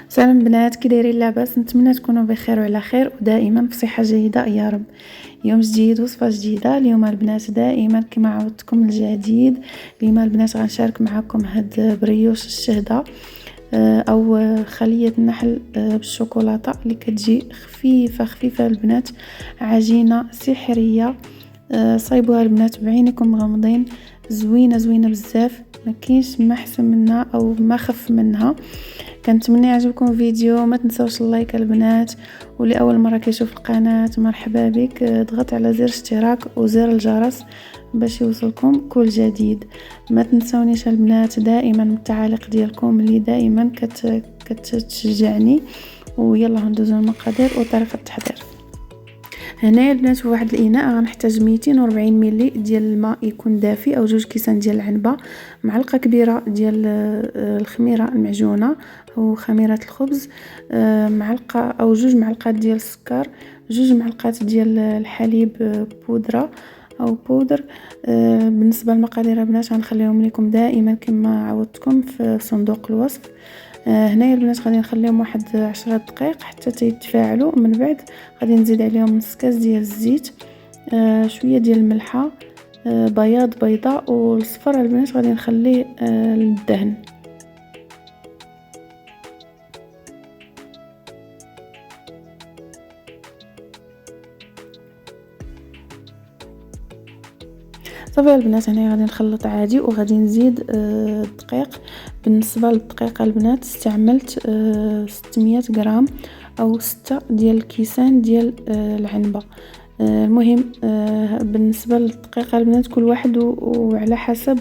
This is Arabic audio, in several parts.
سلام بنات، كي دايرين؟ لاباس؟ نتمنى تكونوا بخير وعلى خير ودائما في صحه جيده يا رب. يوم جديد وصفه جديده. اليوم البنات دائما كما عودتكم الجديد، اليوم البنات غنشارك معكم هاد بريوش الشهده او خليه النحل بالشوكولاته اللي كتجي خفيفه البنات، عجينه سحريه. صايبوها البنات بعينكم مغمضين، زوينه بزاف، ما كاينش ما احسن منها او ما خف منها. كنتمنى يعجبكم الفيديو، ما تنسوش اللايك البنات، واللي اول مره كيشوف القناه مرحبا بك، ضغط على زر اشتراك وزر الجرس باش يوصلكم كل جديد. ما تنسونيش البنات دائما من التعاليق ديالكم اللي دائما كتشجعني. ويلا ندوزو المقادير وطريقه التحضير. هنايا البنات في واحد الاناء غنحتاج 240 ملي ديال الماء يكون دافي، او 2 كيسان ديال العنبه، معلقه كبيره ديال الخميره المعجونه او خميره الخبز، معلقه او 2 معلقات ديال السكر، 2 معلقات ديال الحليب بودره او بودر. بالنسبه للمقادير البنات غنخليهم لكم دائما كما عودتكم في صندوق الوصف. هنايا البنات غادي نخليهم واحد 10 دقائق حتى تيتفاعلوا. من بعد غادي نزيد عليهم نص كاس ديال الزيت، شويه ديال الملحه، بياض بيضاء، والصفر البنات غادي نخليه للدهن. صافي البنات هنا غادي نخلط عادي وغادي نزيد الدقيق. بالنسبه للدقيق البنات استعملت 600 غرام او 6 ديال الكيسان ديال العنبه. المهم بالنسبه للدقيق البنات كل واحد وعلى حسب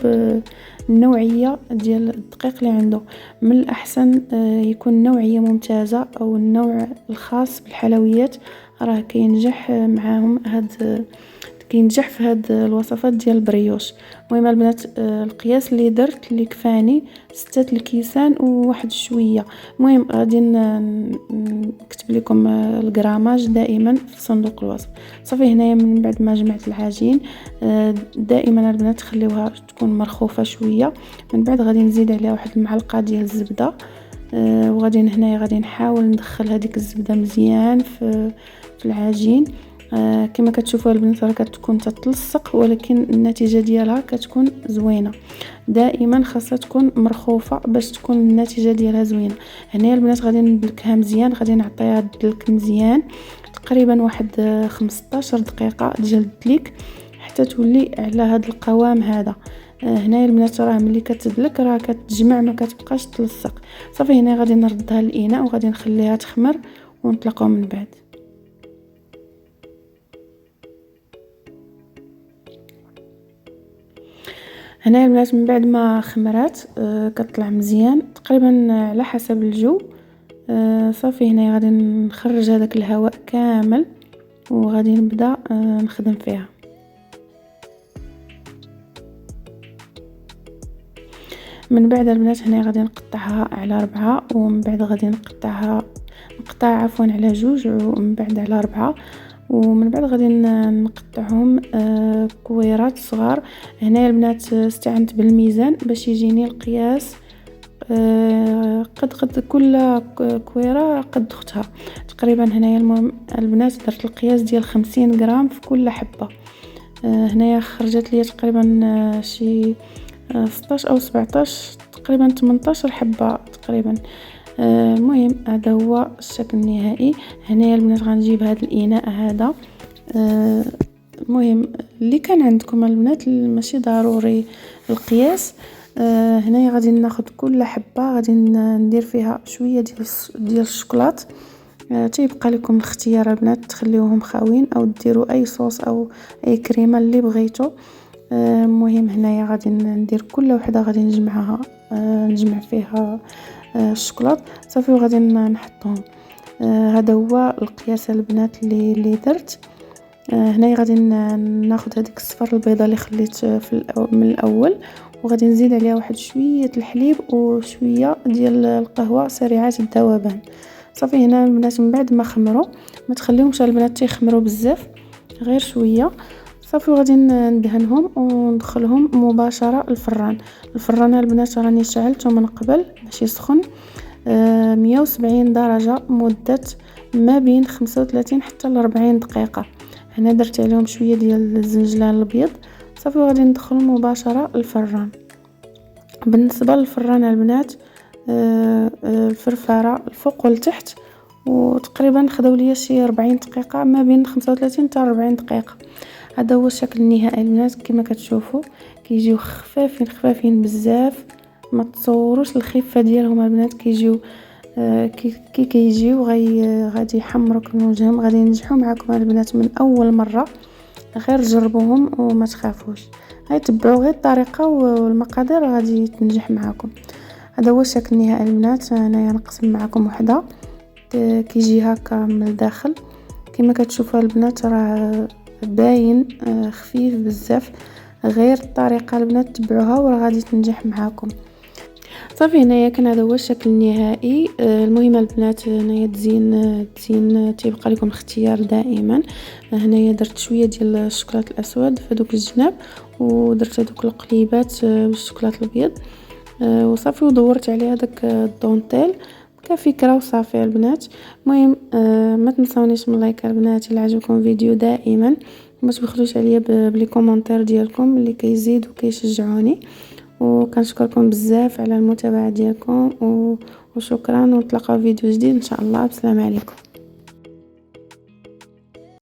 النوعيه ديال الدقيق اللي عنده. من الاحسن يكون نوعيه ممتازه او النوع الخاص بالحلويات، راه كينجح معاهم كينجح في هاد الوصفات ديال البريوش. المهم البنات القياس اللي درت اللي كفاني 6 الكيسان وواحد شويه. المهم غادي نكتب لكم الغراماج دائما في صندوق الوصف. صافي هنايا من بعد ما جمعت العجين دائما البنات خليوها تكون مرخوفه شويه. من بعد غادي نزيد عليها واحد المعلقه ديال الزبده، وغادي هنايا غادي نحاول ندخل هذيك الزبده مزيان في العجين. كما كتشوفوا البنات راه كتكون تتلصق، ولكن النتيجه ديالها كتكون زوينه. دائما خاصها تكون مرخوفه باش تكون النتيجه ديالها زوينه. هنايا البنات غادي ندلكها مزيان، غادي نعطيها الدلك مزيان تقريبا واحد 15 دقيقه ديال الدليك حتى تولي على هذا القوام هذا. هنايا البنات راه ملي كتدلك راه كتجمع ما كتبقاش تلصق. صافي هنا غادي نردها للاناء وغادي نخليها تخمر ونطلقوا من بعد. هنا البنات من بعد ما خمرات كتطلع مزيان تقريبا على حسب الجو. صافي هنا غادي نخرج هذاك الهواء كامل وغادي نبدا نخدم فيها. من بعد البنات هنا غادي نقطعها على 4، ومن بعد غادي نقطعها عفوا على 2، ومن بعد على 4، ومن بعد غادي نقطعهم كويرات صغار. هنا البنات استعنت بالميزان باش يجيني القياس قد كل كويره قد اختها تقريبا. هنايا المهم البنات درت القياس ديال 50 غرام في كل حبه. هنايا خرجت لي تقريبا شي 16 او 17 تقريبا 18 حبه تقريبا. المهم هذا هو الشكل النهائي. هنايا البنات غنجيب هذا الاناء هذا. المهم اللي كان عندكم البنات ماشي ضروري القياس. هنايا غادي ناخذ كل حبه غادي ندير فيها شويه ديال الشوكولات. تيبقى لكم الاختيار البنات، تخليوهم خاوين او ديروا اي صوص او اي كريمه اللي بغيتو. المهم هنايا غادي ندير كل وحده غادي نجمع فيها الشوكولات. صافي وغادي نحطهم. هذا هو القياس البنات اللي درت. هنايا غادي ناخذ هذيك الصفر البيضاء اللي خليت من الاول، وغادي نزيد عليها واحد شويه الحليب وشويه ديال القهوه سريعات الذوبان. صافي هنا البنات من بعد ما خمروا، ما تخليهمش البنات تيخمروا بزاف، غير شويه. صافي وغادي ندهنهم وندخلهم مباشره الفران. البنات راني شعلته من قبل باش يسخن. 170 درجة مدة ما بين 35 حتى ل 40 دقيقة. هنا درت عليهم شوية ديال الزنجلان الابيض صافي، وغادي ندخلهم مباشرة الفران. بالنسبة للفران البنات الفرفارة الفوق والتحت، وتقريبا خداو ليا شي 40 دقيقة، ما بين 35 حتى 40 دقيقة. هذا هو الشكل النهائي البنات. كما كتشوفوا كيجيو خفافين بزاف، ما تصوروش الخفه ديالهم البنات. كيجيو كيجيو غادي يحمروا وجههم، غادي ينجحوا معكم البنات من اول مره. غير جربوهم وما تخافوش، هاي تبعوا غير الطريقه والمقادير غادي تنجح معكم. هذا هو الشكل النهائي البنات. انايا نقسم معكم وحده كيجي هكا من الداخل. كما كتشوفوا البنات راه باين خفيف بزاف، غير الطريقه البنات تبعوها وراه غادي تنجح معاكم. صافي هنايا كان هذا هو الشكل النهائي. المهم البنات هنايا تزيين تيبقى لكم الاختيار دائما. هنايا درت شويه ديال الشوكولاط الاسود في هذوك الجناب، ودرت هذوك القليبات بالشوكولاط الابيض، وصافي ودورت عليه هذاك الدونتيل كفكره وصافي البنات. المهم ما تنسونيش من لايك البنات الا عجبكم الفيديو دائما، وما تبخلوش عليا بلي كومونتير ديالكم اللي كيزيدوا كيشجعوني، وكنشكركم بزاف على المتابعه ديالكم وشكرا، ونتلاقاو في فيديو جديد ان شاء الله. بسلام عليكم.